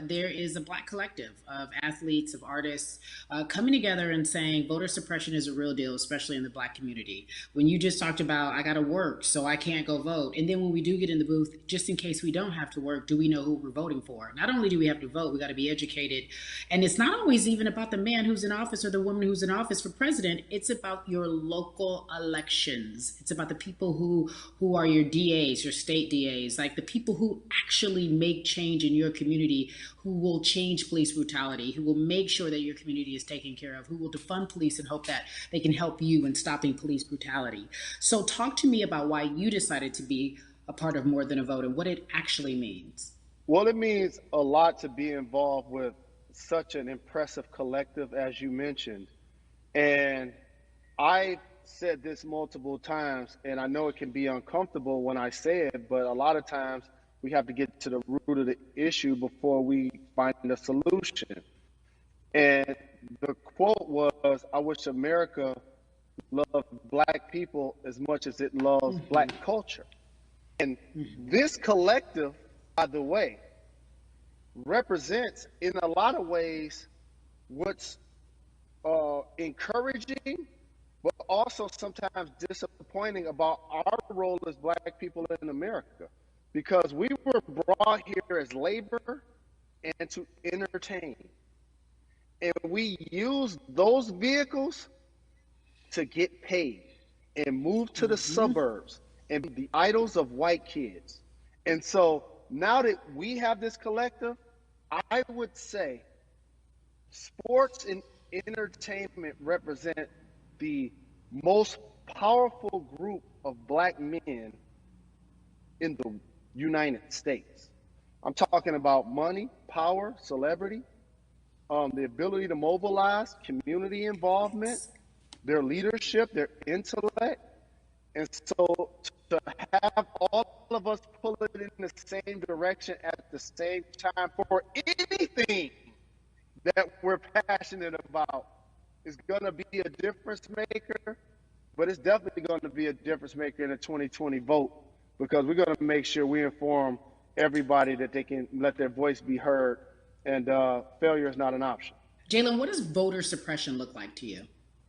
There is a Black collective of athletes, of artists coming together and saying voter suppression is a real deal, especially in the Black community. When you just talked about, I got to work, so I can't go vote. And then when we do get in the booth, just in case we don't have to work, do we know who we're voting for? Not only do we have to vote, we got to be educated. And it's not always even about the man who's in office or the woman who's in office for president. It's about your local elections. It's about the people who are your DAs, your state DAs, like the people who actually make change in your community, who will change police brutality, who will make sure that your community is taken care of, who will defund police and hope that they can help you in stopping police brutality. So talk to me about why you decided to be a part of More Than a Vote and what it actually means. Well, it means a lot to be involved with such an impressive collective, as you mentioned. And I said this multiple times, and I know it can be uncomfortable when I say it, but a lot of times we have to get to the root of the issue before we find a solution. And the quote was, I wish America loved Black people as much as it loves Black culture. And this collective, by the way, represents in a lot of ways what's encouraging, but also sometimes disappointing about our role as Black people in America. Because we were brought here as labor and to entertain. And we use those vehicles to get paid and move to the suburbs and be the idols of white kids. And so now that we have this collective, I would say Sports and entertainment represent the most powerful group of black men in the United States. I'm talking about money, power, celebrity, the ability to mobilize, community involvement, their leadership, their intellect. And so to have all of us pull it in the same direction at the same time for anything that we're passionate about is going to be a difference maker, but it's definitely going to be a difference maker in the 2020 vote, because we're going to make sure we inform everybody that they can let their voice be heard, and failure is not an option. Jalen, what does voter suppression look like to you?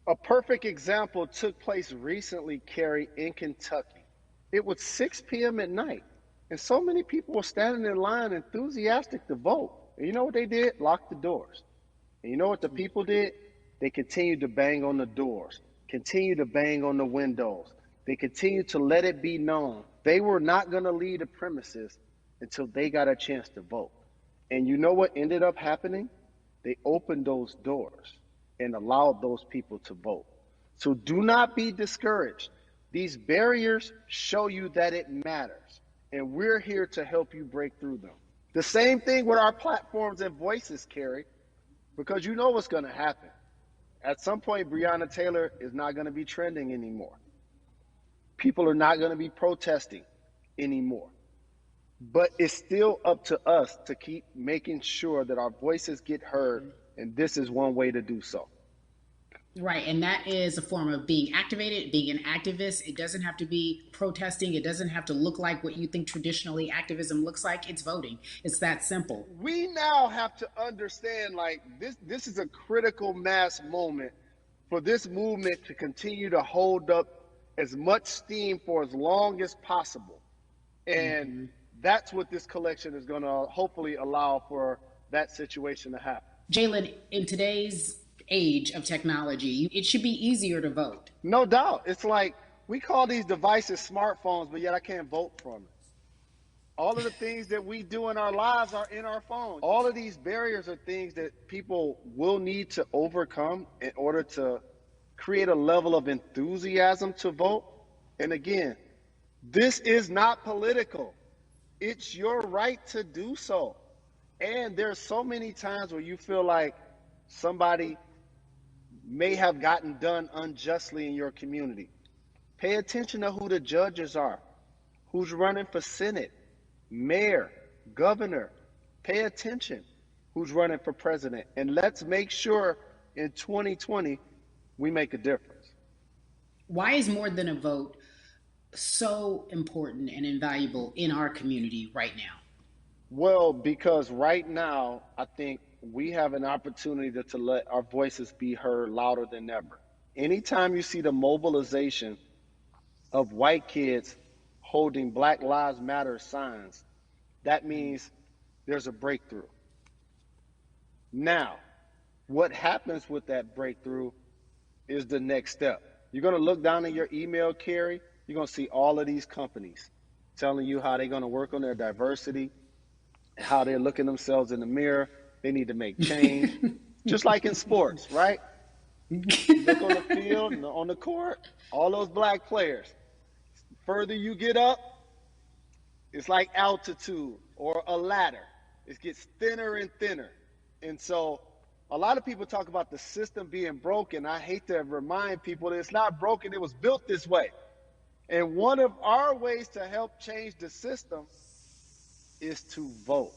A perfect example took place recently, Carrie, in Kentucky. It was 6 p.m. at night, and so many people were standing in line enthusiastic to vote. And you know what they did? Locked the doors. And you know what the people did? They continued to bang on the doors, continued to bang on the windows. They continued to let it be known they were not going to leave the premises until they got a chance to vote. And you know what ended up happening? They opened those doors and allowed those people to vote. So do not be discouraged. These barriers show you that it matters, and we're here to help you break through them. The same thing with our platforms and voices, Carrie, because you know what's going to happen. At some point, Breonna Taylor is not going to be trending anymore. People are not going to be protesting anymore. But it's still up to us to keep making sure that our voices get heard, and this is one way to do so. Right, and that is a form of being activated, being an activist. It doesn't have to be protesting. It doesn't have to look like what you think traditionally activism looks like. It's voting. It's that simple. We now have to understand, like, this is a critical mass moment for this movement to continue to hold up as much steam for as long as possible. And that's what this collection is going to hopefully allow for that situation to happen. Jalen, in today's age of technology, it should be easier to vote. No doubt. It's like we call these devices smartphones, but yet I can't vote from it. All of the things that we do in our lives are in our phone. All of these barriers are things that people will need to overcome in order to create a level of enthusiasm to vote. And again, this is not political. It's your right to do so. And there's so many times where you feel like somebody may have gotten done unjustly in your community. Pay attention to who the judges are, who's running for Senate, mayor, governor. Pay attention who's running for president. And let's make sure in 2020 we make a difference. Why is more than a vote so important and invaluable in our community right now? Well, because right now, I think we have an opportunity to let our voices be heard louder than ever. Anytime you see the mobilization of white kids holding Black Lives Matter signs, that means there's a breakthrough. Now, what happens with that breakthrough is the next step. You're going to look down in your email, Carrie. You're going to see all of these companies telling you how they're going to work on their diversity, how they're looking themselves in the mirror. They need to make change, just like in sports, right? You look on the field and on the court, all those black players. The further you get up, it's like altitude or a ladder. It gets thinner and thinner. And so a lot of people talk about the system being broken. I hate to remind people that it's not broken. It was built this way. And one of our ways to help change the system is to vote.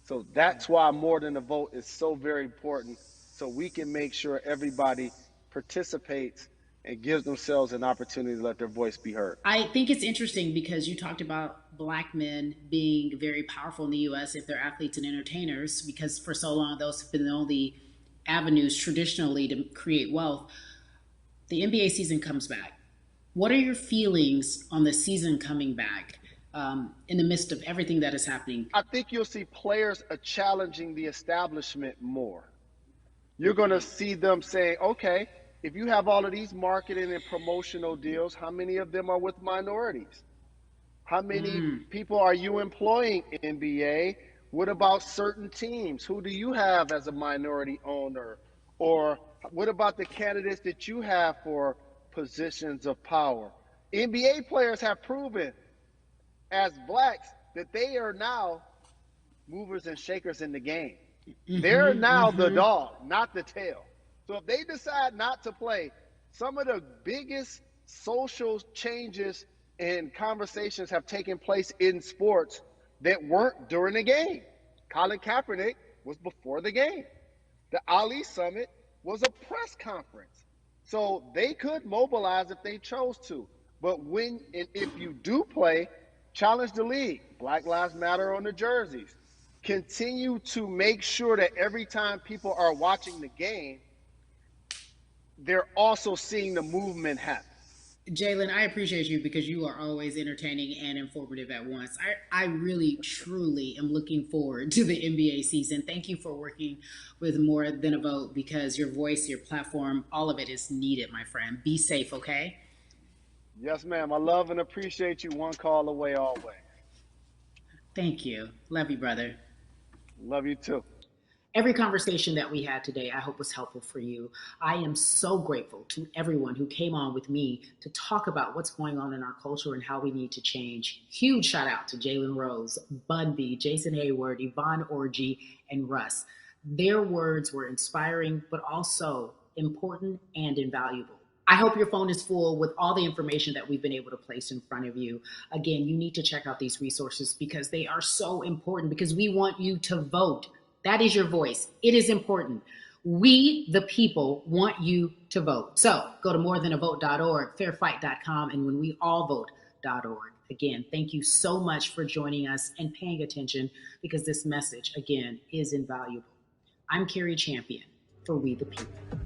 So that's why more than a vote is so very important, so we can make sure everybody participates and gives themselves an opportunity to let their voice be heard. I think it's interesting because you talked about black men being very powerful in the U.S. if they're athletes and entertainers, because for so long those have been the only avenues traditionally to create wealth. The NBA season comes back. What are your feelings on the season coming back? In the midst of everything that is happening? I think you'll see players challenging the establishment more. You're going to see them saying, okay, if you have all of these marketing and promotional deals, how many of them are with minorities? How many people are you employing, NBA, What about certain teams? Who do you have as a minority owner? Or what about the candidates that you have for positions of power? NBA players have proven as blacks that they are now movers and shakers in the game. They're now the dog, not the tail. So if they decide not to play, some of the biggest social changes and conversations have taken place in sports that weren't during the game. Colin Kaepernick was before the game. The Ali Summit was a press conference. So they could mobilize if they chose to. But when and if you do play, challenge the league. Black Lives Matter on the jerseys. Continue to make sure that every time people are watching the game, they're also seeing the movement happen. Jalen, I appreciate you because you are always entertaining and informative at once. I really, truly am looking forward to the NBA season. Thank you for working with More Than a Vote because your voice, your platform, all of it is needed, my friend. Be safe, okay? Yes, ma'am. I love and appreciate you. One call away always. Thank you. Love you, brother. Love you too. Every conversation that we had today, I hope was helpful for you. I am so grateful to everyone who came on with me to talk about what's going on in our culture and how we need to change. Huge shout out to Jalen Rose, Bun B, Jason Hayward, Yvonne Orgy, and Russ. Their words were inspiring, but also important and invaluable. I hope your phone is full with all the information that we've been able to place in front of you. Again, you need to check out these resources because they are so important because we want you to vote. That is your voice. It is important. We, the people, want you to vote. So go to morethanavote.org, fairfight.com, and whenweallvote.org. Again, thank you so much for joining us and paying attention because this message, again, is invaluable. I'm Carrie Champion for We the People.